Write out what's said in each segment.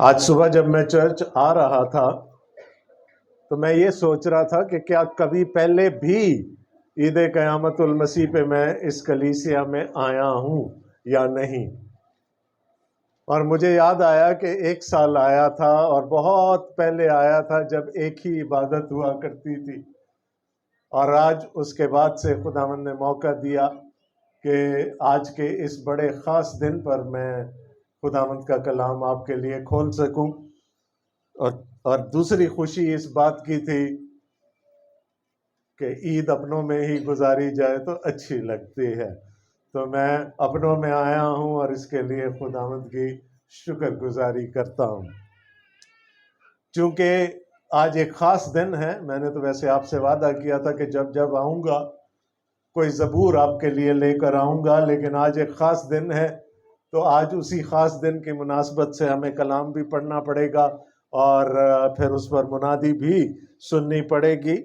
آج صبح جب میں چرچ آ رہا تھا تو میں یہ سوچ رہا تھا کہ کیا کبھی پہلے بھی عید قیامت المسیح پہ میں اس کلیسیا میں آیا ہوں یا نہیں۔ اور مجھے یاد آیا کہ 1 سال آیا تھا، اور بہت پہلے آیا تھا جب ایک ہی عبادت ہوا کرتی تھی، اور آج اس کے بعد سے خداوند نے موقع دیا کہ آج کے اس بڑے خاص دن پر میں خداوند کا کلام آپ کے لیے کھول سکوں۔ اور دوسری خوشی اس بات کی تھی کہ عید اپنوں میں ہی گزاری جائے تو اچھی لگتی ہے، تو میں اپنوں میں آیا ہوں اور اس کے لیے خداوند کی شکر گزاری کرتا ہوں۔ چونکہ آج ایک خاص دن ہے، میں نے تو ویسے آپ سے وعدہ کیا تھا کہ جب آؤں گا کوئی زبور آپ کے لیے لے کر آؤں گا، لیکن آج ایک خاص دن ہے، تو آج اسی خاص دن کی مناسبت سے ہمیں کلام بھی پڑھنا پڑے گا، اور پھر اس پر منادی بھی سننی پڑے گی۔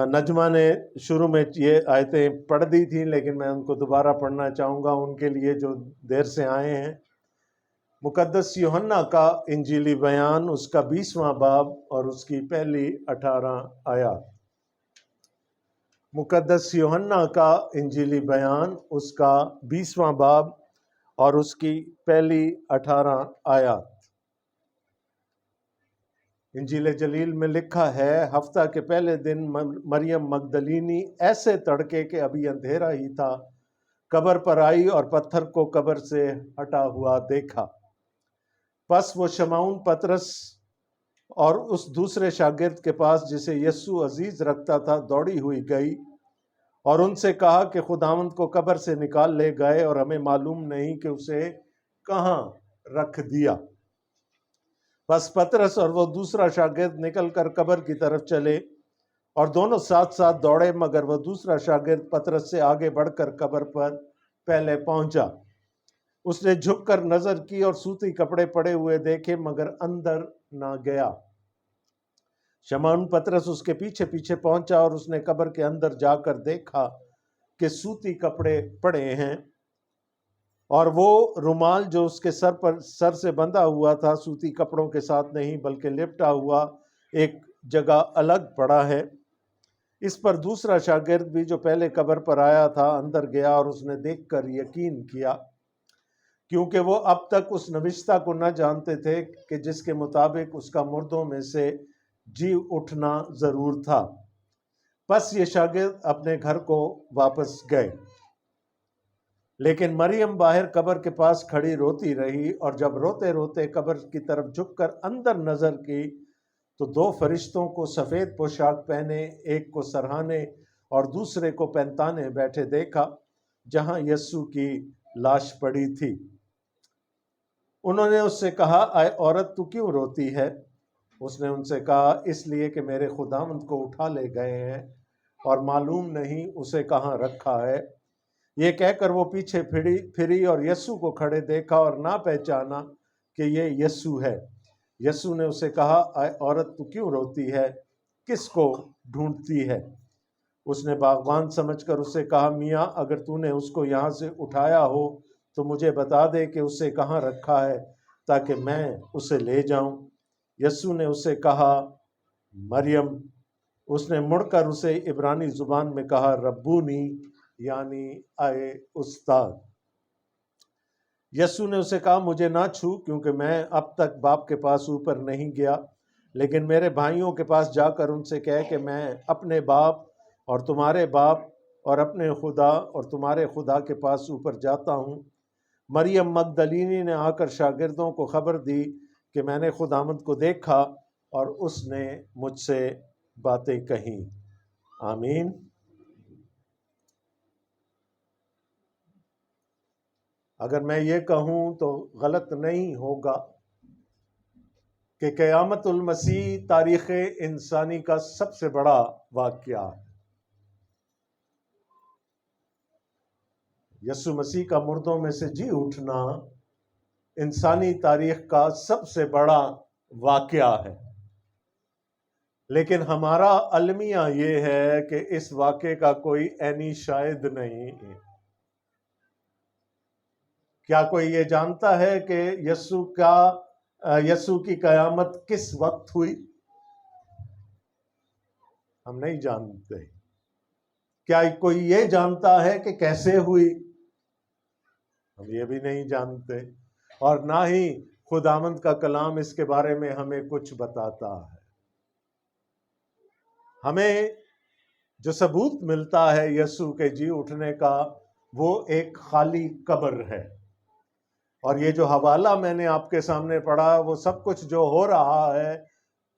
نجمہ نے شروع میں یہ آیتیں پڑھ دی تھیں، لیکن میں ان کو دوبارہ پڑھنا چاہوں گا ان کے لیے جو دیر سے آئے ہیں۔ مقدس یوحنا کا انجیلی بیان، اس کا 20واں باب اور اس کی پہلی 18 آیات۔ مقدس یوحنا کا انجیلی بیان، اس کا 20واں باب اور اس کی پہلی 18 آیات۔ انجیل جلیل میں لکھا ہے، ہفتہ کے پہلے دن مریم مگدلینی ایسے تڑکے کہ ابھی اندھیرا ہی تھا قبر پر آئی اور پتھر کو قبر سے ہٹا ہوا دیکھا۔ پس وہ شمعون پطرس اور اس دوسرے شاگرد کے پاس جسے یسوع عزیز رکھتا تھا دوڑی ہوئی گئی اور ان سے کہا کہ خداوند کو قبر سے نکال لے گئے اور ہمیں معلوم نہیں کہ اسے کہاں رکھ دیا۔ پس پطرس اور وہ دوسرا شاگرد نکل کر قبر کی طرف چلے اور دونوں ساتھ ساتھ دوڑے، مگر وہ دوسرا شاگرد پطرس سے آگے بڑھ کر قبر پر پہلے پہنچا۔ اس نے جھک کر نظر کی اور سوتی کپڑے پڑے ہوئے دیکھے، مگر اندر نہ گیا۔ شمعون پطرس اس کے پیچھے پیچھے پہنچا اور اس نے قبر کے اندر جا کر دیکھا کہ سوتی کپڑے پڑے ہیں، اور وہ رومال جو اس کے سر سے بندھا ہوا تھا سوتی کپڑوں کے ساتھ نہیں بلکہ لپٹا ہوا ایک جگہ الگ پڑا ہے۔ اس پر دوسرا شاگرد بھی جو پہلے قبر پر آیا تھا اندر گیا اور اس نے دیکھ کر یقین کیا، کیونکہ وہ اب تک اس نوشتہ کو نہ جانتے تھے کہ جس کے مطابق اس کا مردوں میں سے جی اٹھنا ضرور تھا۔ پس یہ شاگرد اپنے گھر کو واپس گئے، لیکن مریم باہر قبر کے پاس کھڑی روتی رہی، اور جب روتے روتے قبر کی طرف جھک کر اندر نظر کی تو 2 فرشتوں کو سفید پوشاک پہنے، ایک کو سرہانے اور دوسرے کو پینتانے بیٹھے دیکھا جہاں یسوع کی لاش پڑی تھی۔ انہوں نے اس سے کہا، اے عورت، تو کیوں روتی ہے؟ اس نے ان سے کہا، اس لیے کہ میرے خداوند کو اٹھا لے گئے ہیں اور معلوم نہیں اسے کہاں رکھا ہے۔ یہ کہہ کر وہ پیچھے پھری اور یسوع کو کھڑے دیکھا اور نہ پہچانا کہ یہ یسوع ہے۔ یسوع نے اسے کہا، اے عورت، تو کیوں روتی ہے؟ کس کو ڈھونڈتی ہے؟ اس نے باغبان سمجھ کر اسے کہا، میاں، اگر تو نے اس کو یہاں سے اٹھایا ہو تو مجھے بتا دے کہ اسے کہاں رکھا ہے تاکہ میں اسے لے جاؤں۔ یسوع نے اسے کہا، مریم۔ اس نے مڑ کر اسے عبرانی زبان میں کہا، ربونی، یعنی اے استاد۔ یسوع نے اسے کہا، مجھے نہ چھو، کیونکہ میں اب تک باپ کے پاس اوپر نہیں گیا، لیکن میرے بھائیوں کے پاس جا کر ان سے کہہ کہ میں اپنے باپ اور تمہارے باپ اور اپنے خدا اور تمہارے خدا کے پاس اوپر جاتا ہوں۔ مریم مگدلینی نے آ کر شاگردوں کو خبر دی کہ میں نے خداوند کو دیکھا اور اس نے مجھ سے باتیں کہیں۔ آمین۔ اگر میں یہ کہوں تو غلط نہیں ہوگا کہ قیامت المسیح تاریخ انسانی کا سب سے بڑا واقعہ ہے۔ یسوع مسیح کا مردوں میں سے جی اٹھنا انسانی تاریخ کا سب سے بڑا واقعہ ہے، لیکن ہمارا المیہ یہ ہے کہ اس واقعے کا کوئی عینی شاہد نہیں ہے۔ کیا کوئی یہ جانتا ہے کہ یسوع کا یسوع کی قیامت کس وقت ہوئی؟ ہم نہیں جانتے۔ کیا کوئی یہ جانتا ہے کہ کیسے ہوئی؟ ہم یہ بھی نہیں جانتے، اور نہ ہی خداوند کا کلام اس کے بارے میں ہمیں کچھ بتاتا ہے۔ ہمیں جو ثبوت ملتا ہے یسوع کے جی اٹھنے کا، وہ ایک خالی قبر ہے۔ اور یہ جو حوالہ میں نے آپ کے سامنے پڑھا، وہ سب کچھ جو ہو رہا ہے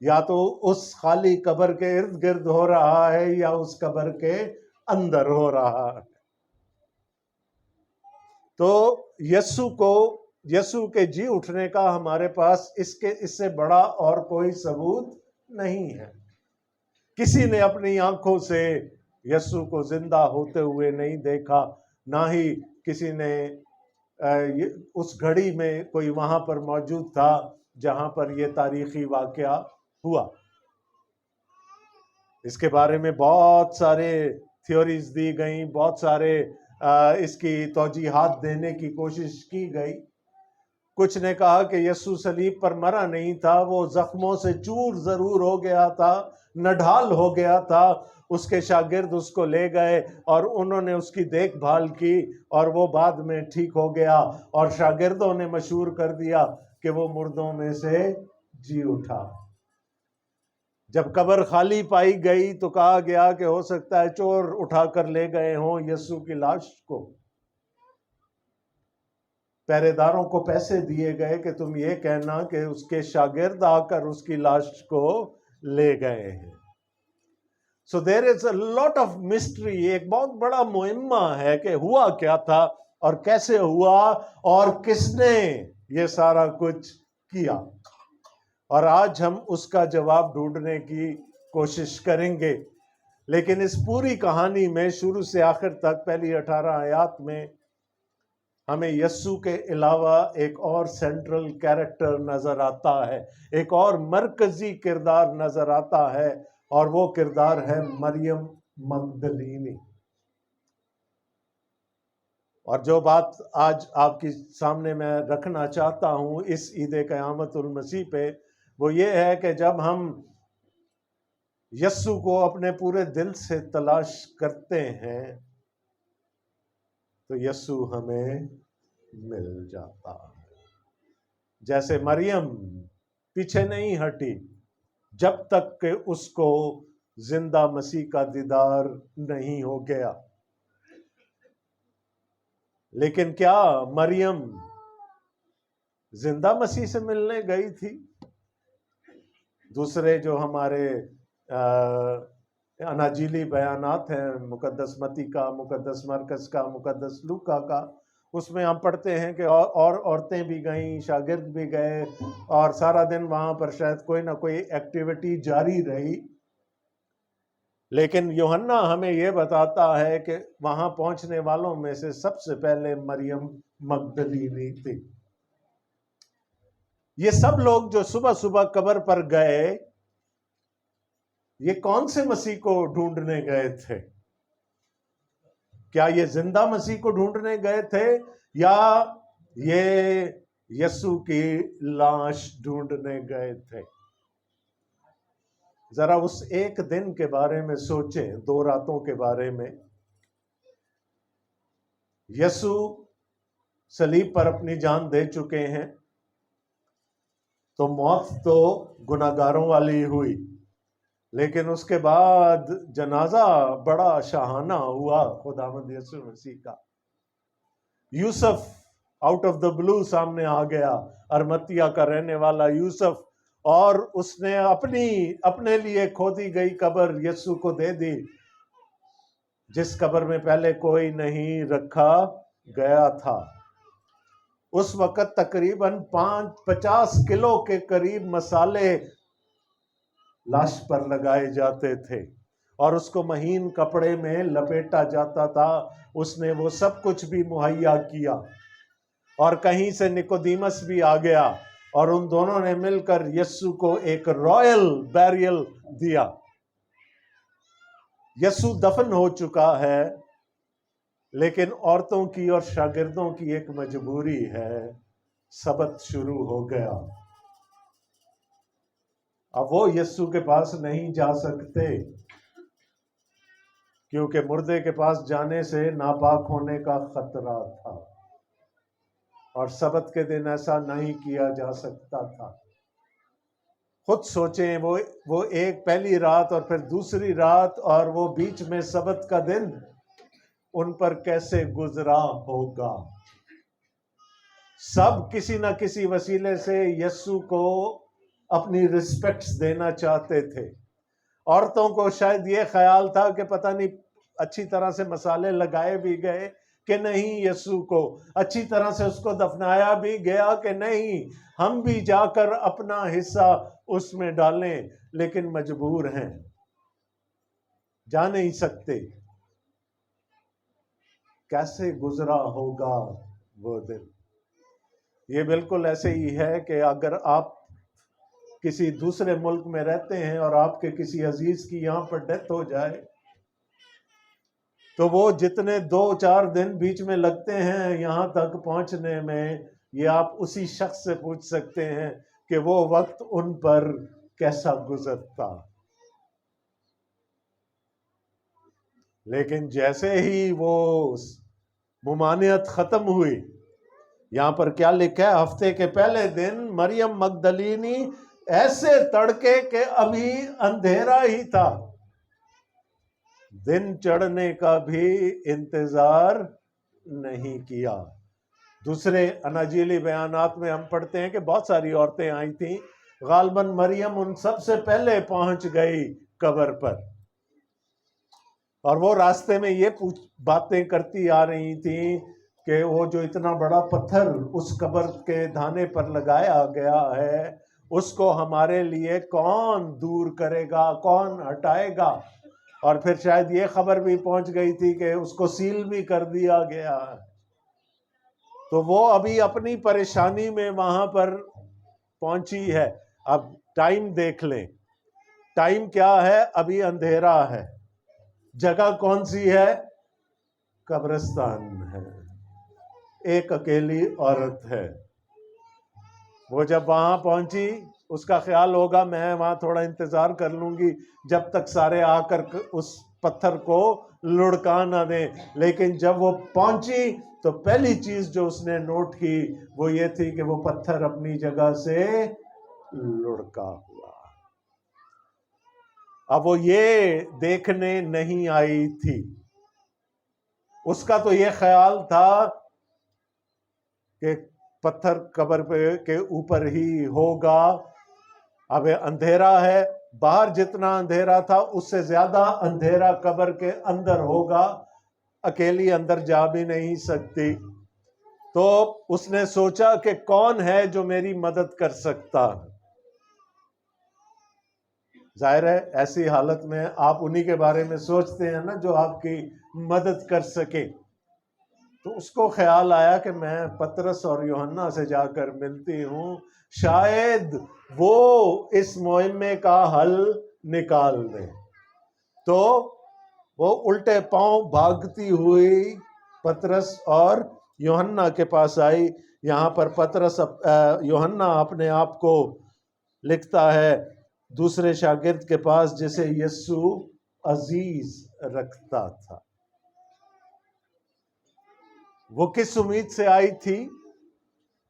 یا تو اس خالی قبر کے ارد گرد ہو رہا ہے یا اس قبر کے اندر ہو رہا ہے۔ تو یسوع کے جی اٹھنے کا ہمارے پاس اس سے بڑا اور کوئی ثبوت نہیں ہے۔ کسی نے اپنی آنکھوں سے یسوع کو زندہ ہوتے ہوئے نہیں دیکھا، نہ ہی کسی نے اس گھڑی میں کوئی وہاں پر موجود تھا جہاں پر یہ تاریخی واقعہ ہوا۔ اس کے بارے میں بہت سارے تھیوریز دی گئیں، بہت سارے اس کی توجیحات دینے کی کوشش کی گئی۔ کچھ نے کہا کہ یسوع صلیب پر مرا نہیں تھا، وہ زخموں سے چور ضرور ہو گیا تھا، نڈھال ہو گیا تھا، اس کے شاگرد اس کو لے گئے اور انہوں نے اس کی دیکھ بھال کی اور وہ بعد میں ٹھیک ہو گیا، اور شاگردوں نے مشہور کر دیا کہ وہ مردوں میں سے جی اٹھا۔ جب قبر خالی پائی گئی تو کہا گیا کہ ہو سکتا ہے چور اٹھا کر لے گئے ہوں یسوع کی لاش کو۔ پہرے داروں کو پیسے دیے گئے کہ تم یہ کہنا کہ اس کے شاگرد آ کر اس کی لاش کو لے گئے ہیں۔ So there is a lot of mystery، ایک بہت بڑا معمہ ہے کہ ہوا کیا تھا اور کیسے ہوا اور کس نے یہ سارا کچھ کیا، اور آج ہم اس کا جواب ڈھونڈنے کی کوشش کریں گے۔ لیکن اس پوری کہانی میں شروع سے آخر تک پہلی 18 آیات میں ہمیں یسوع کے علاوہ ایک اور سینٹرل کیریکٹر نظر آتا ہے، ایک اور مرکزی کردار نظر آتا ہے، اور وہ کردار ہے مریم مگدلینی۔ اور جو بات آج آپ کے سامنے میں رکھنا چاہتا ہوں اس عید قیامت المسیح پہ، وہ یہ ہے کہ جب ہم یسوع کو اپنے پورے دل سے تلاش کرتے ہیں تو یسوع ہمیں مل جاتا ہے۔ جیسے مریم پیچھے نہیں ہٹی جب تک کہ اس کو زندہ مسیح کا دیدار نہیں ہو گیا۔ لیکن کیا مریم زندہ مسیح سے ملنے گئی تھی؟ دوسرے جو ہمارے اناجیلی بیانات ہیں، مقدس متی کا، مقدس مرکز کا، مقدس لوکا کا، اس میں ہم پڑھتے ہیں کہ اور عورتیں بھی گئیں، شاگرد بھی گئے، اور سارا دن وہاں پر شاید کوئی نہ کوئی ایکٹیویٹی جاری رہی۔ لیکن یوحنا ہمیں یہ بتاتا ہے کہ وہاں پہنچنے والوں میں سے سب سے پہلے مریم مگدلینی تھی۔ یہ سب لوگ جو صبح صبح قبر پر گئے، یہ کون سے مسیح کو ڈھونڈنے گئے تھے؟ کیا یہ زندہ مسیح کو ڈھونڈنے گئے تھے یا یہ یسوع کی لاش ڈھونڈنے گئے تھے؟ ذرا اس ایک دن کے بارے میں سوچیں، 2 راتوں کے بارے میں۔ یسوع صلیب پر اپنی جان دے چکے ہیں، تو موت تو گناہگاروں والی ہوئی، لیکن اس کے بعد جنازہ بڑا شاہانہ ہوا خداوند یسوع مسیح کا۔ یوسف آؤٹ آف دا بلو سامنے آ گیا، ارمتیہ کا رہنے والا یوسف، اور اس نے اپنے لیے کھودی گئی قبر یسوع کو دے دی، جس قبر میں پہلے کوئی نہیں رکھا گیا تھا۔ اس وقت تقریباً 50 کلو کے قریب مسالے لاش پر لگائے جاتے تھے اور اس کو مہین کپڑے میں لپیٹا جاتا تھا۔ اس نے وہ سب کچھ بھی مہیا کیا، اور کہیں سے نکودیمس بھی آ گیا، اور ان دونوں نے مل کر یسوع کو ایک رائل بیریل دیا۔ یسوع دفن ہو چکا ہے، لیکن عورتوں کی اور شاگردوں کی ایک مجبوری ہے، سبت شروع ہو گیا۔ اب وہ یسوع کے پاس نہیں جا سکتے، کیونکہ مردے کے پاس جانے سے ناپاک ہونے کا خطرہ تھا، اور سبت کے دن ایسا نہیں کیا جا سکتا تھا۔ خود سوچیں، وہ ایک پہلی رات اور پھر دوسری رات اور وہ بیچ میں سبت کا دن ان پر کیسے گزرا ہوگا۔ سب کسی نہ کسی وسیلے سے یسوع کو اپنی رسپیکٹس دینا چاہتے تھے۔ عورتوں کو شاید یہ خیال تھا کہ پتہ نہیں اچھی طرح سے مسالے لگائے بھی گئے کہ نہیں، یسوع کو اچھی طرح سے اس کو دفنایا بھی گیا کہ نہیں، ہم بھی جا کر اپنا حصہ اس میں ڈالیں، لیکن مجبور ہیں، جا نہیں سکتے۔ کیسے گزرا ہوگا وہ دن؟ یہ بالکل ایسے ہی ہے کہ اگر آپ کسی دوسرے ملک میں رہتے ہیں اور آپ کے کسی عزیز کی یہاں پر ڈیتھ ہو جائے تو وہ جتنے 2-4 دن بیچ میں لگتے ہیں یہاں تک پہنچنے میں، یہ آپ اسی شخص سے پوچھ سکتے ہیں کہ وہ وقت ان پر کیسا گزرتا۔ لیکن جیسے ہی وہ ممانعت ختم ہوئی، یہاں پر کیا لکھا ہے؟ ہفتے کے پہلے دن مریم مگدلینی ایسے تڑکے کہ ابھی اندھیرا ہی تھا، دن چڑھنے کا بھی انتظار نہیں کیا۔ دوسرے اناجیلی بیانات میں ہم پڑھتے ہیں کہ بہت ساری عورتیں آئی تھیں، غالباً مریم ان سب سے پہلے پہنچ گئی قبر پر، اور وہ راستے میں یہ باتیں کرتی آ رہی تھیں کہ وہ جو اتنا بڑا پتھر اس قبر کے دھانے پر لگایا گیا ہے، اس کو ہمارے لیے کون دور کرے گا، کون ہٹائے گا؟ اور پھر شاید یہ خبر بھی پہنچ گئی تھی کہ اس کو سیل بھی کر دیا گیا ہے۔ تو وہ ابھی اپنی پریشانی میں وہاں پر پہنچی ہے۔ اب ٹائم دیکھ لیں، ٹائم کیا ہے؟ ابھی اندھیرا ہے۔ جگہ کون سی ہے؟ قبرستان ہے، ایک اکیلی عورت ہے۔ وہ جب وہاں پہنچی، اس کا خیال ہوگا میں وہاں تھوڑا انتظار کر لوں گی جب تک سارے آ کر اس پتھر کو لڑکا نہ دیں، لیکن جب وہ پہنچی تو پہلی چیز جو اس نے نوٹ کی وہ یہ تھی کہ وہ پتھر اپنی جگہ سے لڑکا ہوا۔ اب وہ یہ دیکھنے نہیں آئی تھی، اس کا تو یہ خیال تھا کہ پتھر قبر کے اوپر ہی ہوگا۔ اب اندھیرا ہے، باہر جتنا اندھیرا تھا اس سے زیادہ اندھیرا قبر کے اندر ہوگا، اکیلی اندر جا بھی نہیں سکتی۔ تو اس نے سوچا کہ کون ہے جو میری مدد کر سکتا؟ ظاہر ہے ایسی حالت میں آپ انہی کے بارے میں سوچتے ہیں نا جو آپ کی مدد کر سکے۔ تو اس کو خیال آیا کہ میں پطرس اور یوحنا سے جا کر ملتی ہوں، شاید وہ اس معمے کا حل نکال دیں۔ تو وہ الٹے پاؤں بھاگتی ہوئی پطرس اور یوحنا کے پاس آئی۔ یہاں پر یوحنا اپنے آپ کو لکھتا ہے دوسرے شاگرد کے پاس جسے یسوع عزیز رکھتا تھا۔ وہ کس امید سے آئی تھی؟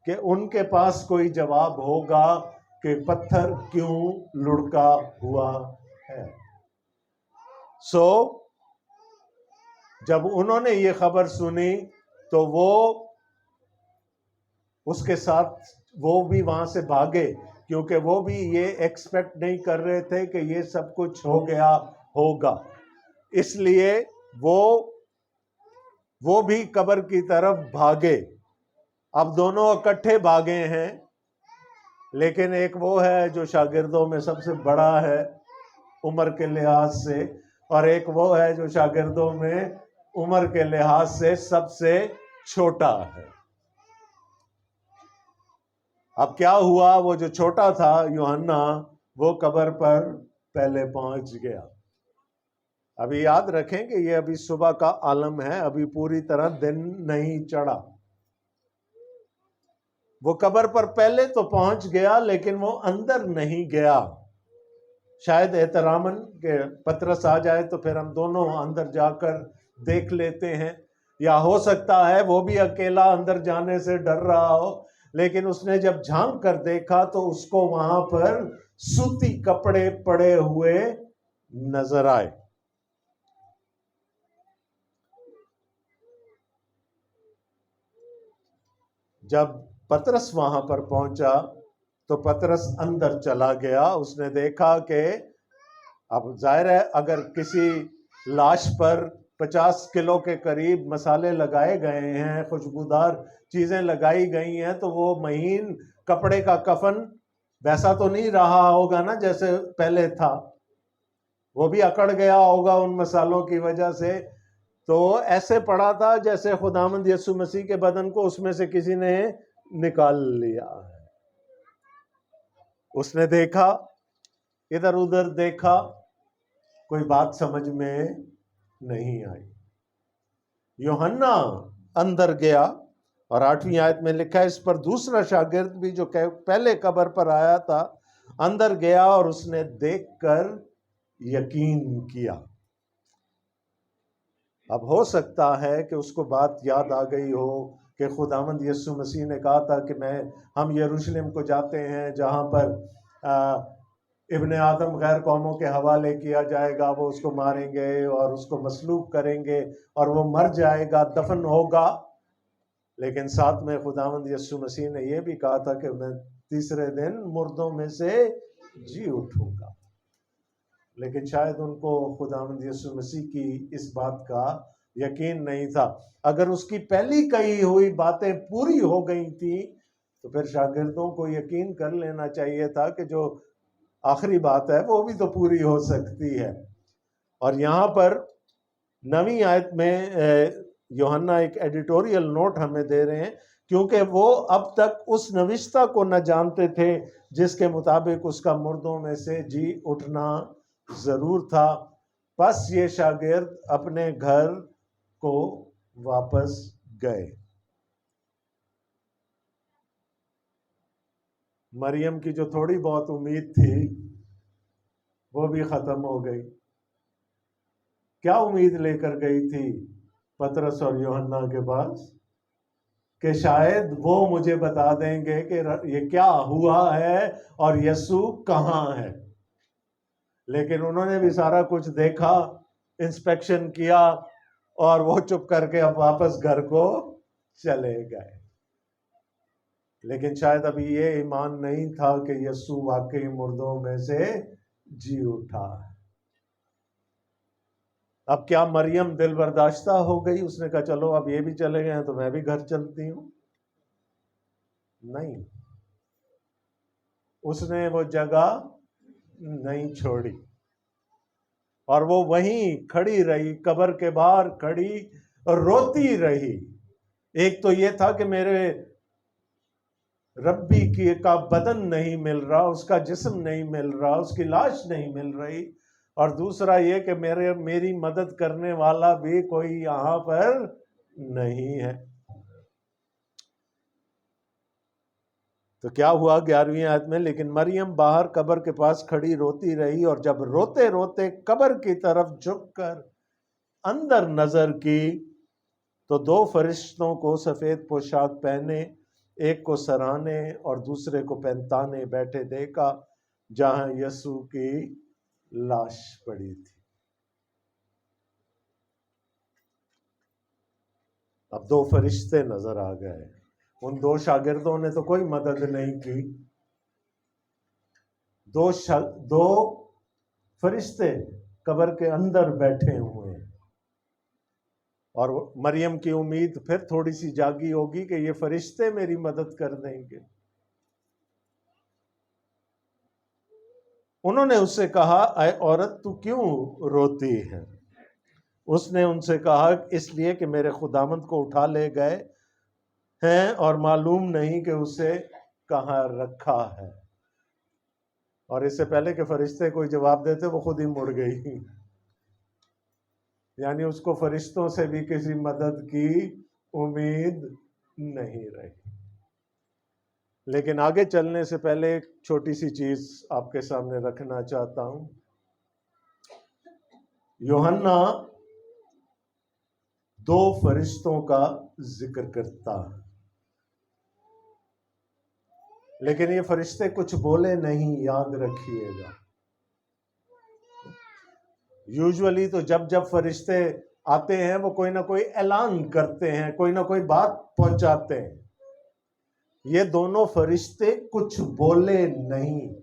کہ ان کے پاس کوئی جواب ہوگا کہ پتھر کیوں لڑکا ہوا ہے۔ جب انہوں نے یہ خبر سنی تو وہ اس کے ساتھ وہ بھی وہاں سے بھاگے، کیونکہ وہ بھی یہ ایکسپیکٹ نہیں کر رہے تھے کہ یہ سب کچھ ہو گیا ہوگا، اس لیے وہ بھی قبر کی طرف بھاگے۔ اب دونوں اکٹھے بھاگے ہیں، لیکن ایک وہ ہے جو شاگردوں میں سب سے بڑا ہے عمر کے لحاظ سے، اور ایک وہ ہے جو شاگردوں میں عمر کے لحاظ سے سب سے چھوٹا ہے۔ اب کیا ہوا؟ وہ جو چھوٹا تھا یوحنا، وہ قبر پر پہلے پہنچ گیا۔ ابھی یاد رکھیں کہ یہ ابھی صبح کا عالم ہے، ابھی پوری طرح دن نہیں چڑھا۔ وہ قبر پر پہلے تو پہنچ گیا لیکن وہ اندر نہیں گیا۔ شاید احتراماً کہ پطرس آ جائے تو پھر ہم دونوں اندر جا کر دیکھ لیتے ہیں، یا ہو سکتا ہے وہ بھی اکیلا اندر جانے سے ڈر رہا ہو، لیکن اس نے جب جھانک کر دیکھا تو اس کو وہاں پر سوتی کپڑے پڑے ہوئے نظر آئے۔ جب پطرس وہاں پر پہنچا تو پطرس اندر چلا گیا، اس نے دیکھا کہ اب ظاہر ہے اگر کسی لاش پر 50 کلو کے قریب مسالے لگائے گئے ہیں، خوشبودار چیزیں لگائی گئی ہیں، تو وہ مہین کپڑے کا کفن ویسا تو نہیں رہا ہوگا نا جیسے پہلے تھا، وہ بھی اکڑ گیا ہوگا ان مسالوں کی وجہ سے، تو ایسے پڑا تھا جیسے خداوند یسوع مسیح کے بدن کو اس میں سے کسی نے نکال لیا ہے۔ اس نے دیکھا، ادھر ادھر دیکھا، کوئی بات سمجھ میں نہیں آئی۔ یوحنا اندر گیا، اور 8ویں آیت میں لکھا ہے، اس پر دوسرا شاگرد بھی جو پہلے قبر پر آیا تھا اندر گیا، اور اس نے دیکھ کر یقین کیا۔ اب ہو سکتا ہے کہ اس کو بات یاد آ گئی ہو کہ خداوند یسوع مسیح نے کہا تھا کہ ہم یروشلم کو جاتے ہیں جہاں پر ابن آدم غیر قوموں کے حوالے کیا جائے گا، وہ اس کو ماریں گے اور اس کو مصلوب کریں گے اور وہ مر جائے گا، دفن ہوگا، لیکن ساتھ میں خداوند یسوع مسیح نے یہ بھی کہا تھا کہ میں تیسرے دن مردوں میں سے جی اٹھوں گا۔ لیکن شاید ان کو خداوند یسوع مسیح کی اس بات کا یقین نہیں تھا۔ اگر اس کی پہلی کہی ہوئی باتیں پوری ہو گئی تھیں تو پھر شاگردوں کو یقین کر لینا چاہیے تھا کہ جو آخری بات ہے وہ بھی تو پوری ہو سکتی ہے۔ اور یہاں پر 9ویں آیت میں یوحنا ایک ایڈیٹوریل نوٹ ہمیں دے رہے ہیں، کیونکہ وہ اب تک اس نوشتہ کو نہ جانتے تھے جس کے مطابق اس کا مردوں میں سے جی اٹھنا ضرور تھا۔ پس یہ شاگرد اپنے گھر کو واپس گئے۔ مریم کی جو تھوڑی بہت امید تھی وہ بھی ختم ہو گئی۔ کیا امید لے کر گئی تھی پطرس اور یوحنا کے پاس؟ کہ شاید وہ مجھے بتا دیں گے کہ یہ کیا ہوا ہے اور یسوع کہاں ہے۔ لیکن انہوں نے بھی سارا کچھ دیکھا، انسپیکشن کیا، اور وہ چپ کر کے اب واپس گھر کو چلے گئے۔ لیکن شاید ابھی یہ ایمان نہیں تھا کہ یسوع واقعی مردوں میں سے جی اٹھا۔ اب کیا مریم دل برداشتہ ہو گئی؟ اس نے کہا چلو اب یہ بھی چلے گئے ہیں تو میں بھی گھر چلتی ہوں؟ نہیں، اس نے وہ جگہ نہیں چھوڑی، اور وہ وہیں کھڑی رہی، قبر کے باہر کھڑی اور روتی رہی۔ ایک تو یہ تھا کہ میرے ربی کا بدن نہیں مل رہا، اس کا جسم نہیں مل رہا، اس کی لاش نہیں مل رہی، اور دوسرا یہ کہ میری مدد کرنے والا بھی کوئی یہاں پر نہیں ہے۔ تو کیا ہوا 11ویں آیت میں؟ لیکن مریم باہر قبر کے پاس کھڑی روتی رہی، اور جب روتے روتے قبر کی طرف جھک کر اندر نظر کی تو 2 فرشتوں کو سفید پوشاک پہنے، ایک کو سرانے اور دوسرے کو پہنتانے بیٹھے دیکھا جہاں یسوع کی لاش پڑی تھی۔ اب 2 فرشتے نظر آ گئے۔ ان 2 شاگردوں نے تو کوئی مدد نہیں کی، 2 فرشتے قبر کے اندر بیٹھے ہوئے ہیں، اور مریم کی امید پھر تھوڑی سی جاگی ہوگی کہ یہ فرشتے میری مدد کر دیں گے۔ انہوں نے اس سے کہا، اے عورت تو کیوں روتی ہے؟ اس نے ان سے کہا، اس لیے کہ میرے خداوند کو اٹھا لے گئے ہیں اور معلوم نہیں کہ اسے کہاں رکھا ہے۔ اور اس سے پہلے کہ فرشتے کوئی جواب دیتے وہ خود ہی مڑ گئی، یعنی اس کو فرشتوں سے بھی کسی مدد کی امید نہیں رہی۔ لیکن آگے چلنے سے پہلے ایک چھوٹی سی چیز آپ کے سامنے رکھنا چاہتا ہوں. یوحنا دو فرشتوں کا ذکر کرتا ہے، لیکن یہ فرشتے کچھ بولے نہیں، یاد رکھیے گا. یوزولی تو جب جب فرشتے آتے ہیں وہ کوئی نہ کوئی اعلان کرتے ہیں، کوئی نہ کوئی بات پہنچاتے ہیں. یہ دونوں فرشتے کچھ بولے نہیں.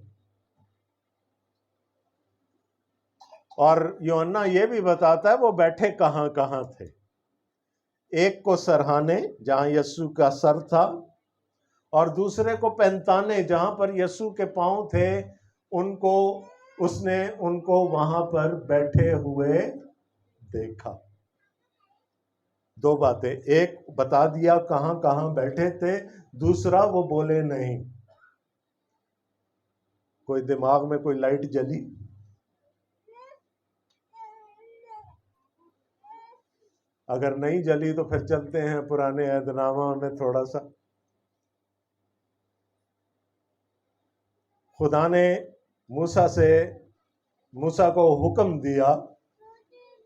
اور یوحنا یہ بھی بتاتا ہے وہ بیٹھے کہاں کہاں تھے. ایک کو سرہانے جہاں یسوع کا سر تھا، اور دوسرے کو پینتانے جہاں پر یسوع کے پاؤں تھے. اس نے ان کو وہاں پر بیٹھے ہوئے دیکھا. دو باتیں، ایک بتا دیا کہاں کہاں بیٹھے تھے، دوسرا وہ بولے نہیں. کوئی دماغ میں کوئی لائٹ جلی؟ اگر نہیں جلی تو پھر چلتے ہیں پرانے عہد نامہ میں تھوڑا سا. خدا نے موسیٰ کو حکم دیا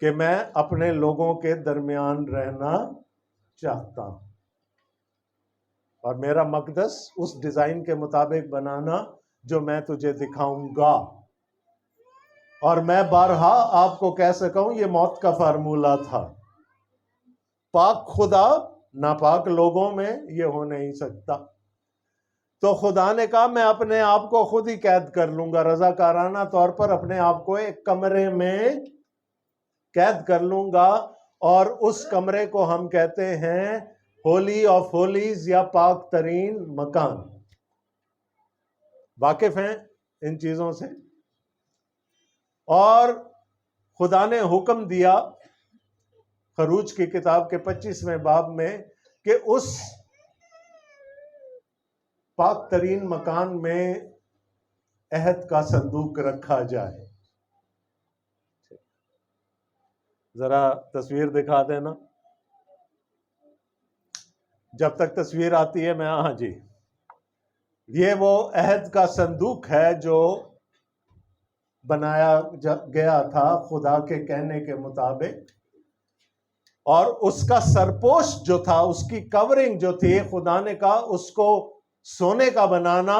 کہ میں اپنے لوگوں کے درمیان رہنا چاہتا ہوں، اور میرا مقدس اس ڈیزائن کے مطابق بنانا جو میں تجھے دکھاؤں گا. اور میں بارہا آپ کو کہہ سکا ہوں، یہ موت کا فارمولہ تھا. پاک خدا ناپاک لوگوں میں یہ ہو نہیں سکتا. تو خدا نے کہا میں اپنے آپ کو خود ہی قید کر لوں گا، رضاکارانہ طور پر اپنے آپ کو ایک کمرے میں قید کر لوں گا، اور اس کمرے کو ہم کہتے ہیں ہولی آف ہولیز یا پاک ترین مکان. واقف ہیں ان چیزوں سے؟ اور خدا نے حکم دیا خروج کی کتاب کے 25ویں باب میں کہ اس پاک ترین مکان میں عہد کا صندوق رکھا جائے. ذرا تصویر دکھا دینا. جب تک تصویر آتی ہے میں ہاں جی، یہ وہ عہد کا صندوق ہے جو بنایا گیا تھا خدا کے کہنے کے مطابق. اور اس کا سرپوش جو تھا، اس کی کورنگ جو تھی، خدا نے کہا اس کو سونے کا بنانا،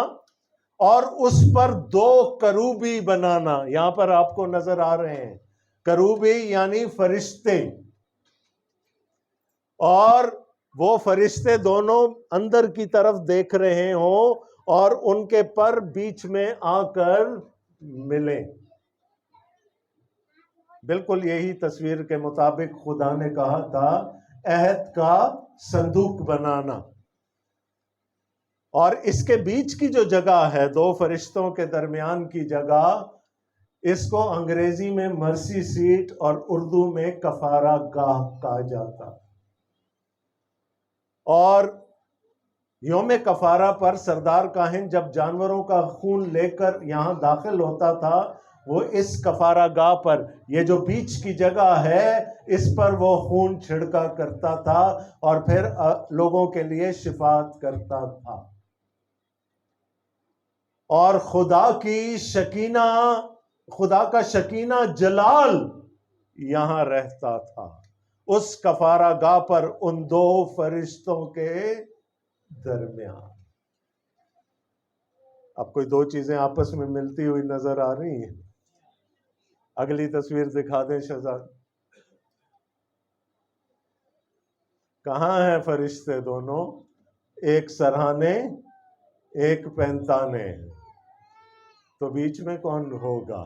اور اس پر 2 کروبی بنانا. یہاں پر آپ کو نظر آ رہے ہیں کروبی یعنی فرشتے، اور وہ فرشتے دونوں اندر کی طرف دیکھ رہے ہوں اور ان کے پر بیچ میں آ کر ملیں. بالکل یہی تصویر کے مطابق خدا نے کہا تھا عہد کا صندوق بنانا. اور اس کے بیچ کی جو جگہ ہے 2 فرشتوں کے درمیان کی جگہ، اس کو انگریزی میں مرسی سیٹ اور اردو میں کفارہ گاہ کہا جاتا. اور یوم کفارہ پر سردار کاہن جب جانوروں کا خون لے کر یہاں داخل ہوتا تھا، وہ اس کفارہ گاہ پر، یہ جو بیچ کی جگہ ہے، اس پر وہ خون چھڑکا کرتا تھا اور پھر لوگوں کے لیے شفاعت کرتا تھا. اور خدا کا شکینہ جلال یہاں رہتا تھا اس کفارہ گاہ پر ان 2 فرشتوں کے درمیان. اب کوئی 2 چیزیں آپس میں ملتی ہوئی نظر آ رہی ہیں. اگلی تصویر دکھا دیں شہزاد. کہاں ہیں فرشتے دونوں؟ ایک سرہانے، ایک پینتانے. تو بیچ میں کون ہوگا؟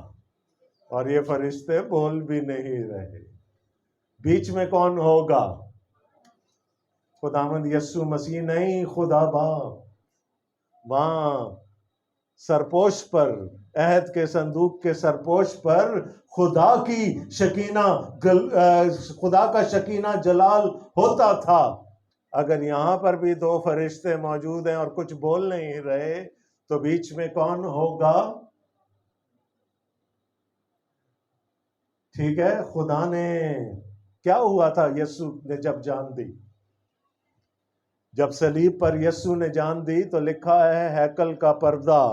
اور یہ فرشتے بول بھی نہیں رہے. بیچ میں کون ہوگا؟ خداوند یسوع مسیح نہیں، خدا باپ. وہاں سرپوش پر، عہد کے صندوق کے سرپوش پر خدا کا شکینہ جلال ہوتا تھا. اگر یہاں پر بھی 2 فرشتے موجود ہیں اور کچھ بول نہیں رہے تو بیچ میں کون ہوگا؟ ٹھیک ہے، خدا نے کیا ہوا تھا یسوع نے جب جان دی؟ جب صلیب پر یسوع نے جان دی تو لکھا ہے ہیکل کا پردہ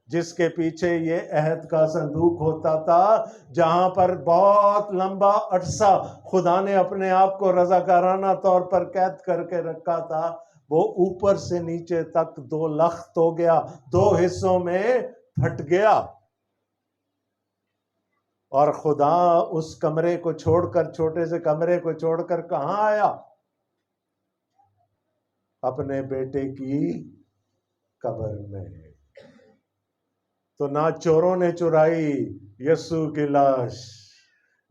جس کے پیچھے یہ عہد کا صندوق ہوتا تھا، جہاں پر بہت لمبا عرصہ خدا نے اپنے آپ کو رضاکارانہ طور پر قید کر کے رکھا تھا، وہ اوپر سے نیچے تک 2 لخت ہو گیا، 2 حصوں میں پھٹ گیا۔ اور خدا اس کمرے کو چھوڑ کر، چھوٹے سے کمرے کو چھوڑ کر کہاں آیا؟ اپنے بیٹے کی قبر میں۔ تو نہ چوروں نے چرائی یسوع کی لاش،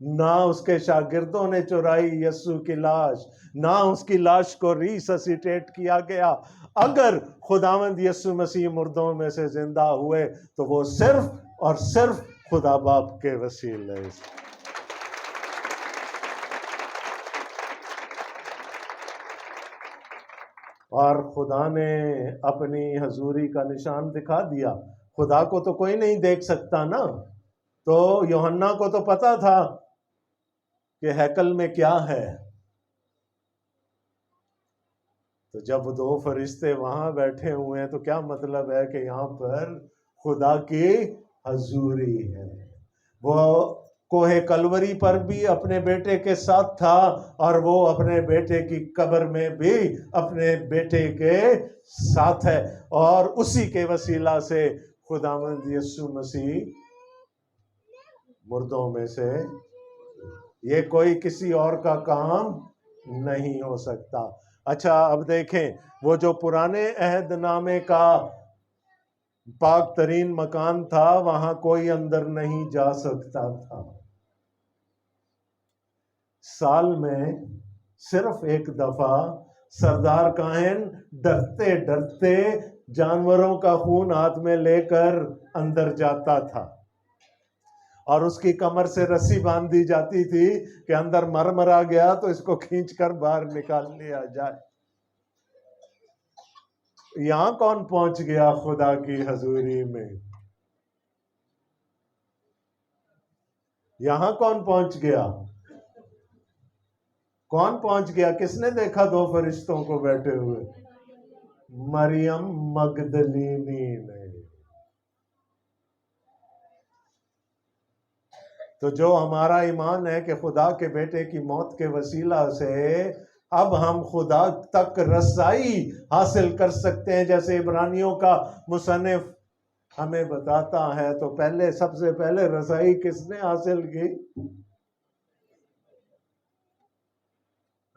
نہ اس کے شاگردوں نے چرائی یسوع کی لاش، نہ اس کی لاش کو ریسسیٹیٹ کیا گیا۔ اگر خداوند یسوع مسیح مردوں میں سے زندہ ہوئے تو وہ صرف اور صرف خدا باپ کے وسیلے سے۔ اور خدا نے اپنی حضوری کا نشان دکھا دیا۔ خدا کو تو کوئی نہیں دیکھ سکتا نا، تو یوحنا کو تو پتا تھا کہ ہیکل میں کیا ہے۔ تو جب 2 فرشتے وہاں بیٹھے ہوئے ہیں تو کیا مطلب ہے کہ یہاں پر خدا کی حضوری ہے۔ وہ کوہ کلوری پر بھی اپنے بیٹے کے ساتھ تھا، اور وہ اپنے بیٹے کی قبر میں بھی اپنے بیٹے کے ساتھ ہے، اور اسی کے وسیلہ سے خداوند یسوع مسیح مردوں میں سے، یہ کوئی کسی اور کا کام نہیں ہو سکتا۔ اچھا اب دیکھیں، وہ جو پرانے عہد نامے کا پاک ترین مکان تھا، وہاں کوئی اندر نہیں جا سکتا تھا۔ سال میں صرف ایک دفعہ سردار کاہن ڈرتے ڈرتے جانوروں کا خون ہاتھ میں لے کر اندر جاتا تھا، اور اس کی کمر سے رسی باندھ دی جاتی تھی کہ اندر مرا گیا تو اس کو کھینچ کر باہر نکال لیا جائے۔ یہاں کون پہنچ گیا خدا کی حضوری میں؟ یہاں کون پہنچ گیا؟ کون پہنچ گیا؟ کس نے دیکھا 2 فرشتوں کو بیٹھے ہوئے؟ مریم مگدلینی نے۔ تو جو ہمارا ایمان ہے کہ خدا کے بیٹے کی موت کے وسیلہ سے اب ہم خدا تک رسائی حاصل کر سکتے ہیں، جیسے عبرانیوں کا مصنف ہمیں بتاتا ہے، تو سب سے پہلے رسائی کس نے حاصل کی؟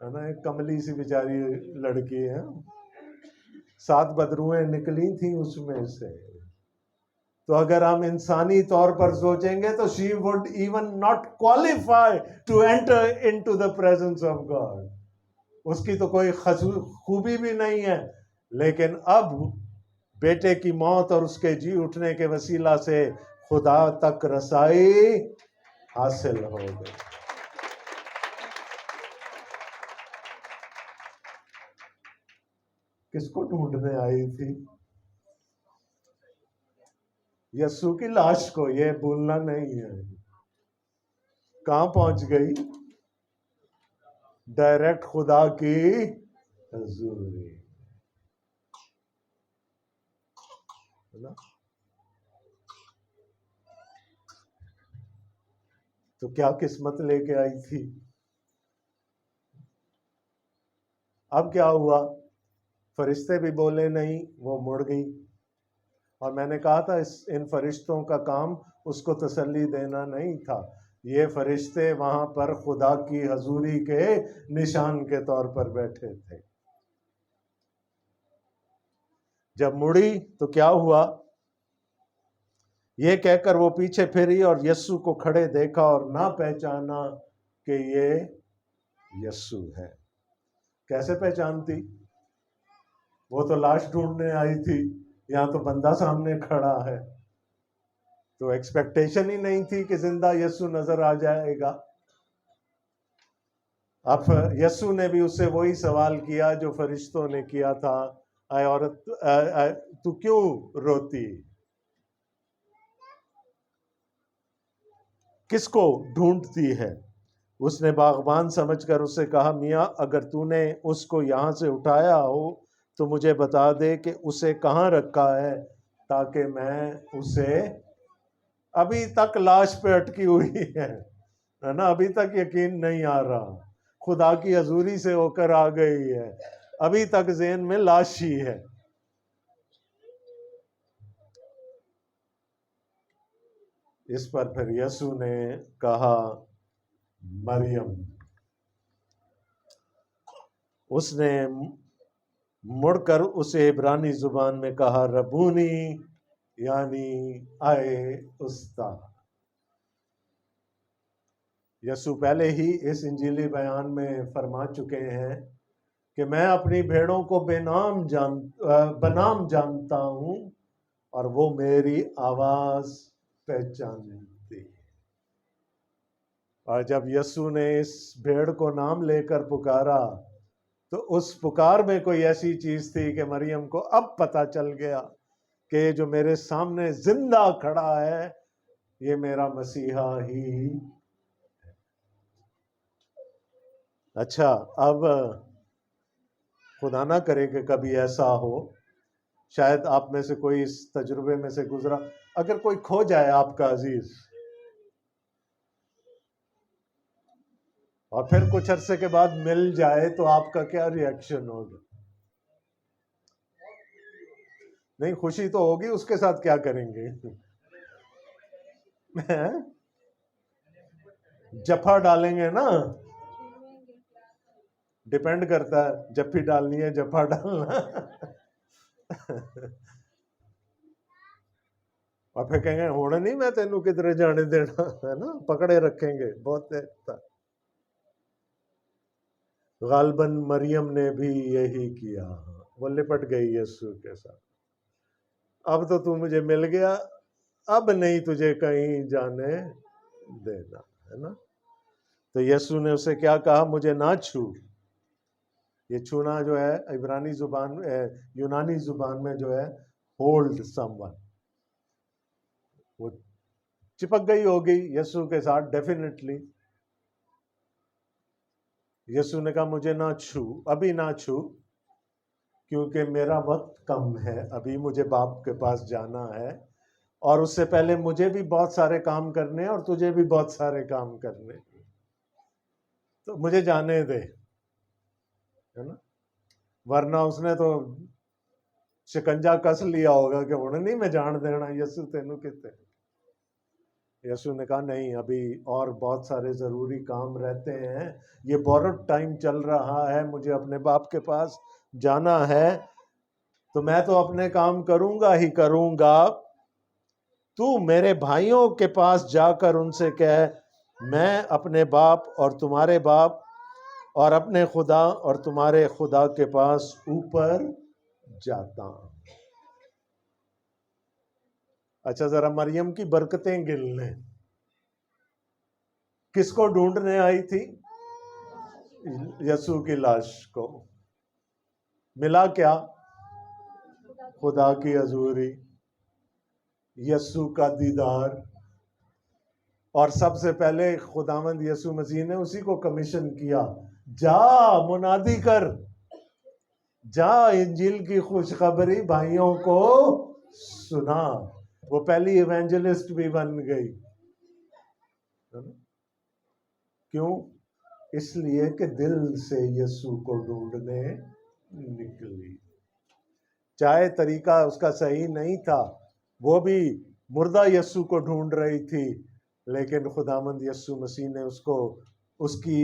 ایک کملی سی بیچاری لڑکی ہے، 7 بدروئیں نکلی تھیں اس میں سے۔ تو اگر ہم انسانی طور پر سوچیں گے تو she would even not qualify to enter into the presence of God۔ اس کی تو کوئی خوبی بھی نہیں ہے، لیکن اب بیٹے کی موت اور اس کے جی اٹھنے کے وسیلہ سے خدا تک رسائی حاصل ہو گئی۔ کس کو ڈھونڈنے آئی تھی؟ یسوع کی لاش کو، یہ بھولنا نہیں ہے۔ کہاں پہنچ گئی؟ ڈائریکٹ خدا کی حضوری۔ تو کیا قسمت لے کے آئی تھی؟ اب کیا ہوا؟ فرشتے بھی بولے نہیں، وہ مڑ گئی۔ اور میں نے کہا تھا ان فرشتوں کا کام اس کو تسلی دینا نہیں تھا، یہ فرشتے وہاں پر خدا کی حضوری کے نشان کے طور پر بیٹھے تھے۔ جب مڑی تو کیا ہوا؟ یہ کہہ کر وہ پیچھے پھری اور یسوع کو کھڑے دیکھا اور نہ پہچانا کہ یہ یسوع ہے۔ کیسے پہچانتی؟ وہ تو لاش ڈھونڈنے آئی تھی، یہاں تو بندہ سامنے کھڑا ہے، تو ایکسپیکٹیشن ہی نہیں تھی کہ زندہ یسوع نظر آ جائے گا۔ اب یسوع نے بھی اس سے وہی سوال کیا جو فرشتوں نے کیا تھا، اے عورت تو کیوں روتی؟ کس کو ڈھونڈتی ہے؟ اس نے باغبان سمجھ کر اس سے کہا، میاں اگر تو نے اس کو یہاں سے اٹھایا ہو تو مجھے بتا دے کہ اسے کہاں رکھا ہے، تاکہ میں اسے، ابھی تک لاش پہ اٹکی ہوئی ہے نا، ابھی تک یقین نہیں آ رہا، خدا کی حضوری سے ہو کر آ گئی ہے، ابھی تک ذہن میں لاش ہی ہے۔ اس پر پھر یسوع نے کہا مریم۔ اس نے مڑ کر اسے عبرانی زبان میں کہا ربونی، یعنی آئے استاد۔ یسوع پہلے ہی اس انجیلی بیان میں فرما چکے ہیں کہ میں اپنی بھیڑوں کو بنام جانتا ہوں اور وہ میری آواز پہچانتی ہے۔ اور جب یسوع نے اس بھیڑ کو نام لے کر پکارا تو اس پکار میں کوئی ایسی چیز تھی کہ مریم کو اب پتہ چل گیا کہ جو میرے سامنے زندہ کھڑا ہے یہ میرا مسیحا ہی ہے۔ اچھا، اب خدا نہ کرے کہ کبھی ایسا ہو، شاید آپ میں سے کوئی اس تجربے میں سے گزرا، اگر کوئی کھو جائے آپ کا عزیز اور پھر کچھ عرصے کے بعد مل جائے تو آپ کا کیا ری ایکشن ہوگا؟ نہیں، خوشی تو ہوگی، اس کے ساتھ کیا کریں گے؟ جفا ڈالیں گے نا، ڈیپینڈ کرتا ہے، جفی ڈالنی ہے جفا ڈالنا اور پھر کہیں گے ہونا نہیں، میں تینوں کدھر جانے دینا ہے نا، پکڑے رکھیں گے بہت۔ غالباً مریم نے بھی یہی کیا، وہ لپٹ گئی یسوع کے ساتھ، اب تو مجھے مل گیا، اب نہیں تجھے کہیں جانے دینا، ہے نا۔ تو یسوع نے اسے کیا کہا؟ مجھے نہ چھو۔ یہ چھونا جو ہے عبرانی زبان یونانی زبان میں جو ہے ہولڈ سم ون، وہ چپک گئی ہوگی یسوع کے ساتھ ڈیفینیٹلی۔ یسوع نے کہا مجھے نہ چھو، ابھی نہ چھو، کیونکہ میرا وقت کم ہے، ابھی مجھے باپ کے پاس جانا ہے، اور اس سے پہلے مجھے بھی بہت سارے کام کرنے اور تجھے بھی بہت سارے کام کرنے، تو مجھے جانے دے، ہے نا۔ ورنہ اس نے تو شکنجا کس لیا ہوگا کہ انہیں نہیں میں جان دینا یسوع تینوں کتے۔ یسوع نے کہا نہیں، ابھی اور بہت سارے ضروری کام رہتے ہیں، یہ بورڈ ٹائم چل رہا ہے، مجھے اپنے باپ کے پاس جانا ہے، تو میں تو اپنے کام کروں گا ہی کروں گا، تو میرے بھائیوں کے پاس جا کر ان سے کہہ میں اپنے باپ اور تمہارے باپ اور اپنے خدا اور تمہارے خدا کے پاس اوپر جاتا ہوں۔ اچھا، ذرا مریم کی برکتیں گن لیں۔ کس کو ڈھونڈنے آئی تھی؟ یسوع کی لاش کو۔ ملا کیا؟ خدا کی حضوری، یسوع کا دیدار، اور سب سے پہلے خداوند یسوع مسیح نے اسی کو کمیشن کیا، جا منادی کر، جا انجیل کی خوشخبری بھائیوں کو سنا۔ وہ پہلی ایونجلسٹ بھی بن گئی۔ کیوں؟ اس لیے کہ دل سے یسوع کو ڈھونڈنے نکلی، چاہے طریقہ اس کا صحیح نہیں تھا، وہ بھی مردہ یسوع کو ڈھونڈ رہی تھی، لیکن خداوند یسوع مسیح نے اس کو اس کی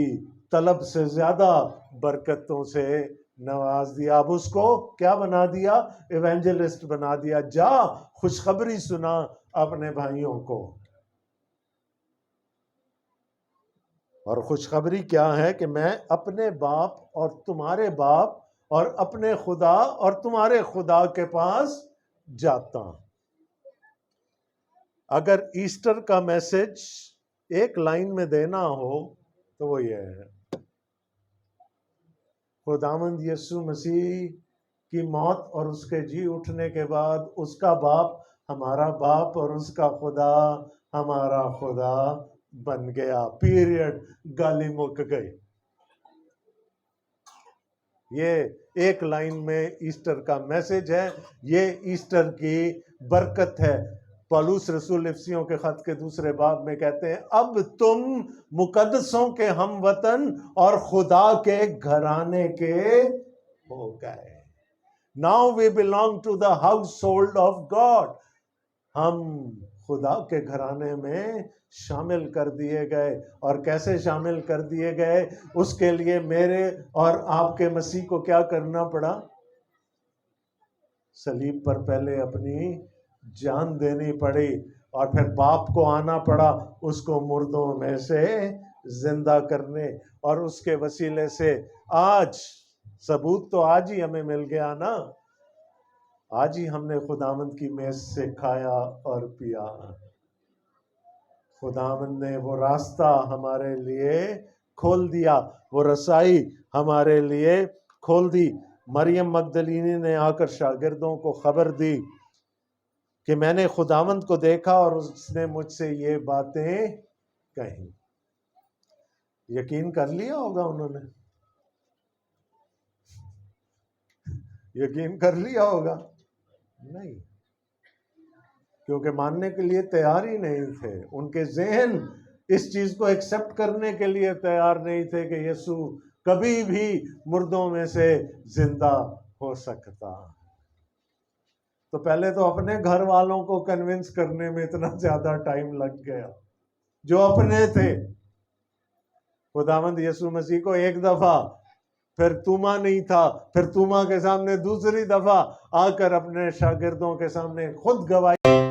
طلب سے زیادہ برکتوں سے نواز دیا۔ اب اس کو کیا بنا دیا؟ ایونجلسٹ بنا دیا، جا خوشخبری سنا اپنے بھائیوں کو۔ اور خوشخبری کیا ہے؟ کہ میں اپنے باپ اور تمہارے باپ اور اپنے خدا اور تمہارے خدا کے پاس جاتا ہوں۔ اگر ایسٹر کا میسج ایک لائن میں دینا ہو تو وہ یہ ہے، خداوند یسوع مسیح کی موت اور اس کے جی اٹھنے کے بعد اس کا باپ ہمارا باپ اور اس کا خدا ہمارا خدا بن گیا، پیریڈ، گالی مک گئی۔ یہ ایک لائن میں ایسٹر کا میسج ہے، یہ ایسٹر کی برکت ہے۔ پولس رسول افسیوں کے خط کے 2 باب میں کہتے ہیں اب تم مقدسوں کے ہم وطن اور خدا کے گھرانے کے ہو گئے۔ Now we belong to the household of God۔ ہم خدا کے گھرانے میں شامل کر دیے گئے، اور کیسے شامل کر دیے گئے؟ اس کے لیے میرے اور آپ کے مسیح کو کیا کرنا پڑا؟ صلیب پر پہلے اپنی جان دینی پڑی، اور پھر باپ کو آنا پڑا اس کو مردوں میں سے زندہ کرنے، اور اس کے وسیلے سے آج ثبوت تو آج ہی ہمیں مل گیا نا، آج ہی ہم نے خداوند کی میز سے کھایا اور پیا۔ خداوند نے وہ راستہ ہمارے لیے کھول دیا، وہ رسائی ہمارے لیے کھول دی۔ مریم مگدلینی نے آ کر شاگردوں کو خبر دی کہ میں نے خداوند کو دیکھا اور اس نے مجھ سے یہ باتیں کہیں۔ یقین کر لیا ہوگا انہوں نے، یقین کر لیا ہوگا؟ نہیں، کیونکہ ماننے کے لیے تیار ہی نہیں تھے۔ ان کے ذہن اس چیز کو ایکسپٹ کرنے کے لیے تیار نہیں تھے کہ یسوع کبھی بھی مردوں میں سے زندہ ہو سکتا۔ تو پہلے تو اپنے گھر والوں کو کنونس کرنے میں اتنا زیادہ ٹائم لگ گیا، جو اپنے تھے۔ خداوند یسوع مسیح کو ایک دفعہ، پھر توما نہیں تھا، پھر توما کے سامنے دوسری دفعہ آ کر اپنے شاگردوں کے سامنے خود گواہی